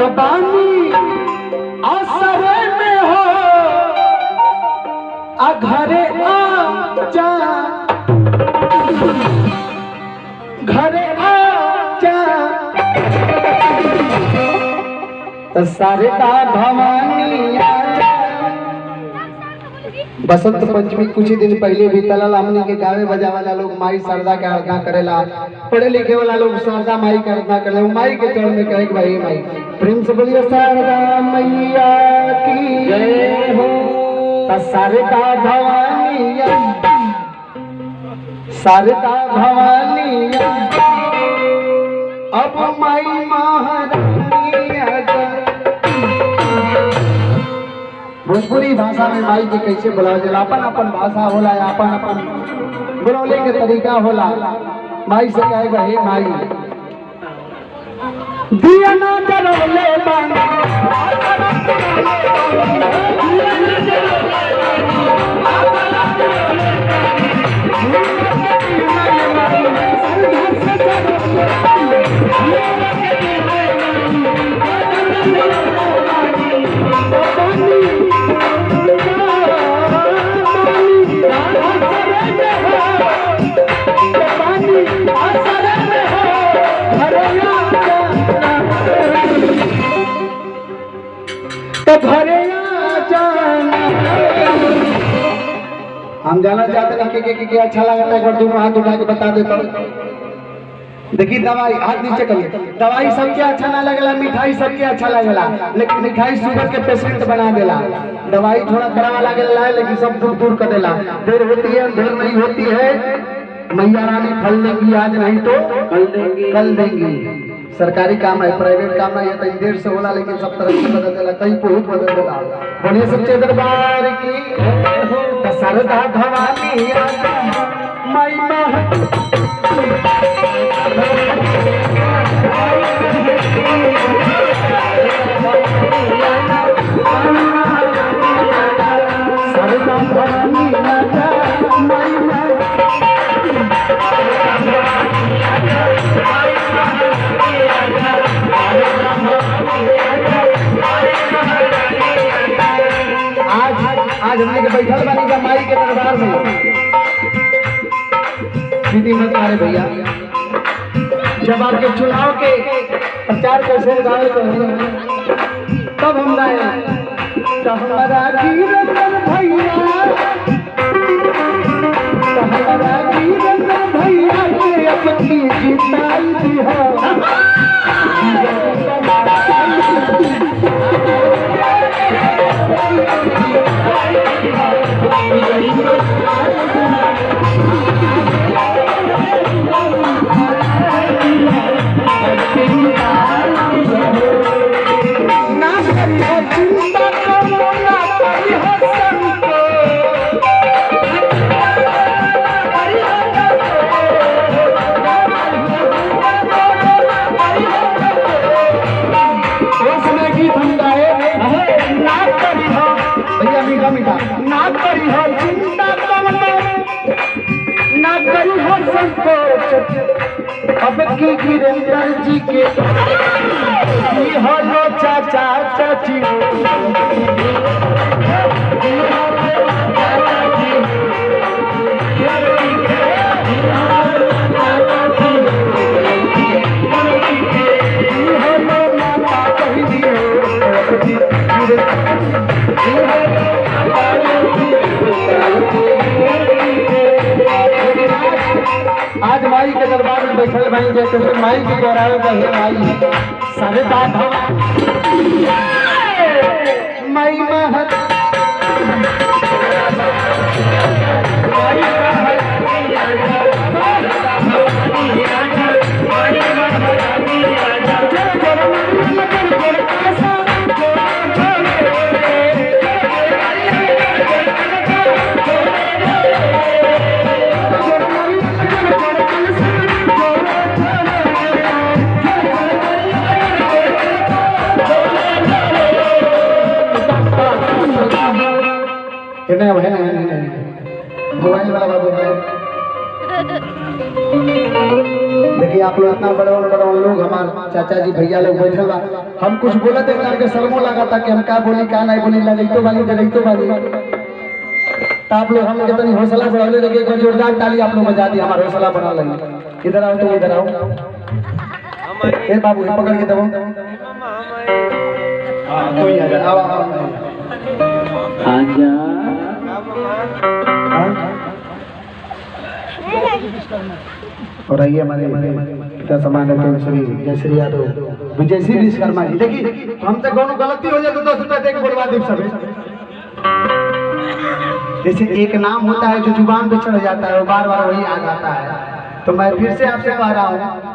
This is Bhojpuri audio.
तबानी असरे में हो घरे आ जा, घरे आ जा शारदा भवानी आ जा। बसंत पंचमी कुछ ही दिन पहले भी तलल हमनी के गावे बजा वाला लोग माई शारदा के आराधना करेला, पढ़े लिखे वाला लोग शारदा माई के आराधना करेला। माई के चरण में कहे भाई माई प्रेम से बोलिए शारदा मैया की जय हो। शारदा भवानी शारदा भवानी अब माई महारानी आजा। भोजपुरी भाषा में माई के कैसे बुलाओ जाला, अपन अपन भाषा होला, अपन अपन बुलौले के तरीका होला। माई से कहे भाई माई दिया ना जलौले बानी तो घरे आ जाना। हम जाना चाहते हैं कि अच्छा लगा था, एक बार दोनों हाथ उठा के बता देता हूँ। देखिए दवाई हाथ नीचे करिए, दवाई सबके अच्छा ना लगेला, मिठाई सबके अच्छा लगेला, लेकिन मिठाई शुगर के पेशेंट बना देला। दवाई थोड़ा कड़वा लगेला लेकिन सब दूर दूर कर देला। देर होती है देर नहीं होती है, मैया रानी फल देंगी, आज नहीं तो कल देंगी। सरकारी काम है, प्राइवेट काम है, तो देर से होला लेकिन सब तरह से बदल देला, कहीं बहुत बदल देला। बोलिए सच्चे दरबार की शारदा भवानी माई शारदा भवानी आज हमने के बैठल बानी का माई के दरबार में। सीधी मत मारे भैया, जब आपके चुनाव के प्रचार कैसे गावे तब हम गाए तो हमारा गिरधर भैया, तो हमारा गिरधर भैया के अपनी जिताई दी हो। ना करी हो चिंता ना करी हो संकोच, अब की गिरधर जी के हो चाचा चाची। आज माई के दरबार में बैठल भाई जैसे माई के गौरव कहे माई शारदा माई महत मोबाइल वाला बाबू है। देखिए आप लोग इतना बड़े लोग हमारे चाचा जी भैया लोग बैठे बा, हम कुछ बोले थे करके शर्मो लगा था कि हम क्या बोली क्या नहीं बोली, लगैतो बानी तो आप लोग हम कितनी हौसला बढ़ाने लगे। एक जोरदार ताली आप लोग बजा दी, हमारा हौसला बढ़ा लगे। इधर आओ, तुम इधर आओ। ए बाबू पकड़ के दबो। हां तो ही आ आओ आजा। और आइए हमारे पिता समान है श्री जयश्री यादव विजय श्री विश्वकर्मा जी। देखिए हमसे कोनो गलती हो जाए तो 10 रुपए देके बोलवा दे सब। जैसे एक नाम होता है जो जुबान पे चढ़ जाता है वो बार बार वही आ जाता है, तो मैं फिर से आपसे कह रहा हूँ